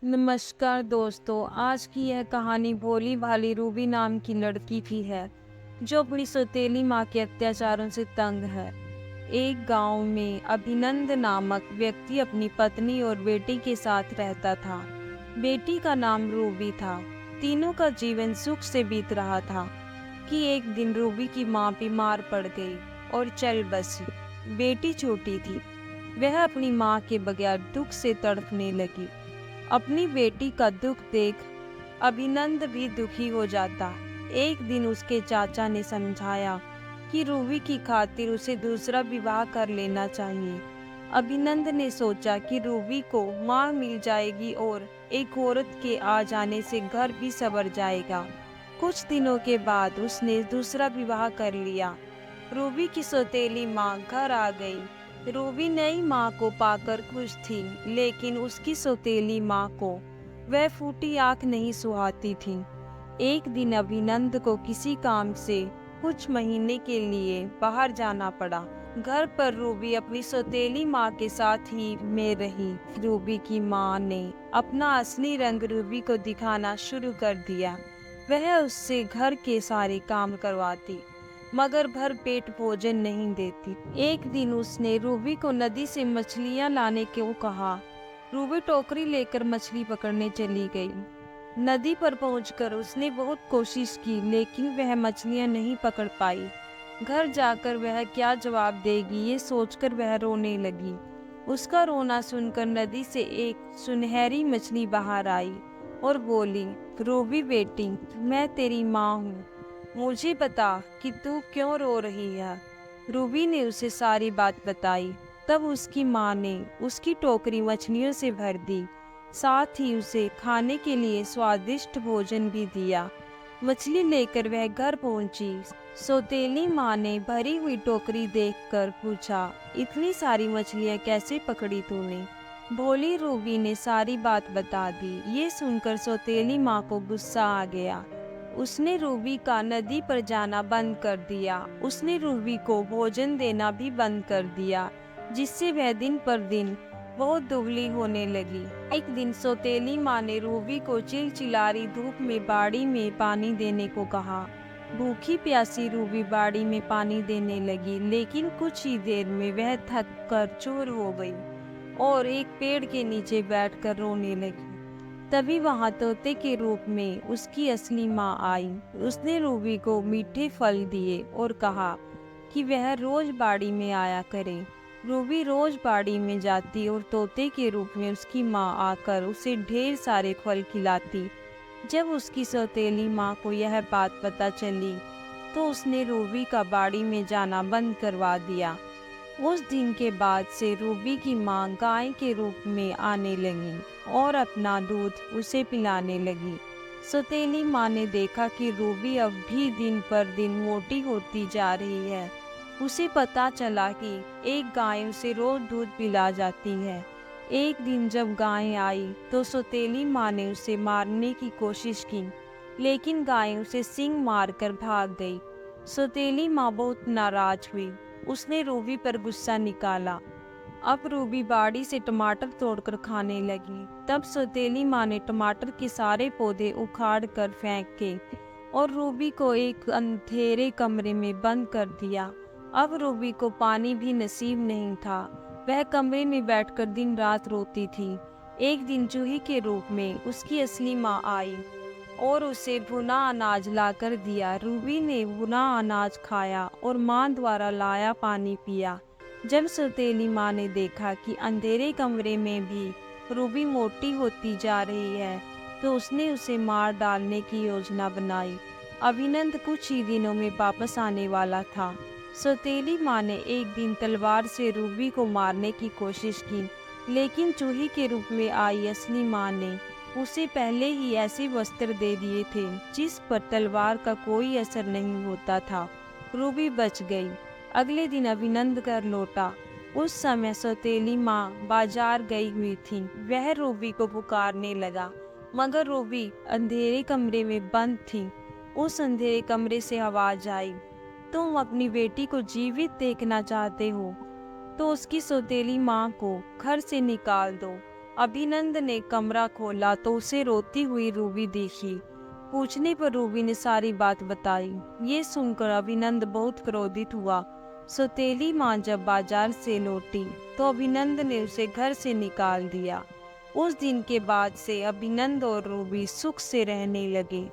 नमस्कार दोस्तों। आज की यह कहानी भोली भाली रूबी नाम की लड़की की है जो अपनी सौतेली माँ के अत्याचारों से तंग है। एक गांव में अभिनंद नामक व्यक्ति अपनी पत्नी और बेटी के साथ रहता था। बेटी का नाम रूबी था। तीनों का जीवन सुख से बीत रहा था कि एक दिन रूबी की माँ बीमार पड़ गई और चल बसी। बेटी छोटी थी, वह अपनी माँ के बगैर दुख से तड़पने लगी। अपनी बेटी का दुख देख अभिनंद भी दुखी हो जाता। एक दिन उसके चाचा ने समझाया कि रूबी की खातिर उसे दूसरा विवाह कर लेना चाहिए। अभिनंद ने सोचा कि रूबी को माँ मिल जाएगी और एक औरत के आ जाने से घर भी संवर जाएगा। कुछ दिनों के बाद उसने दूसरा विवाह कर लिया। रूबी की सौतेली माँ घर आ गई। रूबी नई माँ को पाकर खुश थी, लेकिन उसकी सौतेली माँ को वह फूटी आंख नहीं सुहाती थी। एक दिन अभिनंद को किसी काम से कुछ महीने के लिए बाहर जाना पड़ा। घर पर रूबी अपनी सौतेली माँ के साथ ही में रही। रूबी की माँ ने अपना असली रंग रूबी को दिखाना शुरू कर दिया। वह उससे घर के सारे काम करवाती, मगर भर पेट भोजन नहीं देती। एक दिन उसने रूबी को नदी से मछलियां लाने को कहा। रूबी टोकरी लेकर मछली पकड़ने चली गई। नदी पर पहुंचकर उसने बहुत कोशिश की, लेकिन वह मछलियां नहीं पकड़ पाई। घर जाकर वह क्या जवाब देगी ये सोचकर वह रोने लगी। उसका रोना सुनकर नदी से एक सुनहरी मछली बाहर आई और बोली, रूबी बेटी, मैं तेरी माँ हूँ, मुझे बता कि तू क्यों रो रही है। रूबी ने उसे सारी बात बताई। तब उसकी माँ ने उसकी टोकरी मछलियों से भर दी, साथ ही उसे खाने के लिए स्वादिष्ट भोजन भी दिया। मछली लेकर वह घर पहुंची। सौतेली माँ ने भरी हुई टोकरी देखकर पूछा, इतनी सारी मछलियाँ कैसे पकड़ी तूने? भोली रूबी ने सारी बात बता दी। ये सुनकर सौतेली माँ को गुस्सा आ गया। उसने रूबी का नदी पर जाना बंद कर दिया। उसने रूबी को भोजन देना भी बंद कर दिया, जिससे वह दिन पर दिन बहुत दुबली होने लगी। एक दिन सौतेली माँ ने रूबी को चिलचिलारी धूप में बाड़ी में पानी देने को कहा। भूखी प्यासी रूबी बाड़ी में पानी देने लगी, लेकिन कुछ ही देर में वह थक कर चूर हो गई और एक पेड़ के नीचे बैठकर रोने लगी। तभी वहां तोते के रूप में उसकी असली माँ आई। उसने रूबी को मीठे फल दिए और कहा कि वह रोज बाड़ी में आया करे। रूबी रोज बाड़ी में जाती और तोते के रूप में उसकी माँ आकर उसे ढेर सारे फल खिलाती। जब उसकी सौतेली माँ को यह बात पता चली तो उसने रूबी का बाड़ी में जाना बंद करवा दिया। उस दिन के बाद से रूबी की माँ गाय के रूप में आने लगी और अपना दूध उसे पिलाने लगी। सौतेली माँ ने देखा कि रूबी अब भी दिन पर दिन मोटी होती जा रही है। उसे पता चला कि एक गाय उसे रोज दूध पिला जाती है। एक दिन जब गाय आई तो सौतेली माँ ने उसे मारने की कोशिश की, लेकिन गाय उसे सींग मारकर भाग गई। सौतेली माँ बहुत नाराज हुई। उसने रूबी पर गुस्सा निकाला। अब रूबी बाड़ी से टमाटर तोड़कर खाने लगी। तब सौतेली माँ ने टमाटर के सारे पौधे उखाड़ कर फेंके और रूबी को एक अंधेरे कमरे में बंद कर दिया। अब रूबी को पानी भी नसीब नहीं था। वह कमरे में बैठकर दिन रात रोती थी। एक दिन चूही के रूप में उसकी असली माँ आई और उसे भुना अनाज लाकर दिया। रूबी ने भुना अनाज खाया और माँ द्वारा लाया पानी पिया। जब सौतेली माँ ने देखा कि अंधेरे कमरे में भी रूबी मोटी होती जा रही है, तो उसने उसे मार डालने की योजना बनाई। अभिनंद कुछ ही दिनों में वापस आने वाला था। सौतेली माँ ने एक दिन तलवार से रूबी को मारने की कोशिश की, लेकिन चूही के रूप में आई असली माँ ने उसे पहले ही ऐसे वस्त्र दे दिए थे जिस पर तलवार का कोई असर नहीं होता था। रूबी बच गई। अगले दिन अभिनंद घर लौटा। उस समय सौतेली माँ बाजार गई हुई थी। वह रूबी को पुकारने लगा, मगर रूबी अंधेरे कमरे में बंद थी। उस अंधेरे कमरे से आवाज आई, तुम अपनी बेटी को जीवित देखना चाहते हो तो उसकी सौतेली माँ को घर से निकाल दो। अभिनंद ने कमरा खोला तो उसे रोती हुई रूबी दिखी। पूछने पर रूबी ने सारी बात बताई। ये सुनकर अभिनंद बहुत क्रोधित हुआ। सौतेली माँ जब बाजार से लौटी तो अभिनंद ने उसे घर से निकाल दिया। उस दिन के बाद से अभिनंद और रूबी सुख से रहने लगे।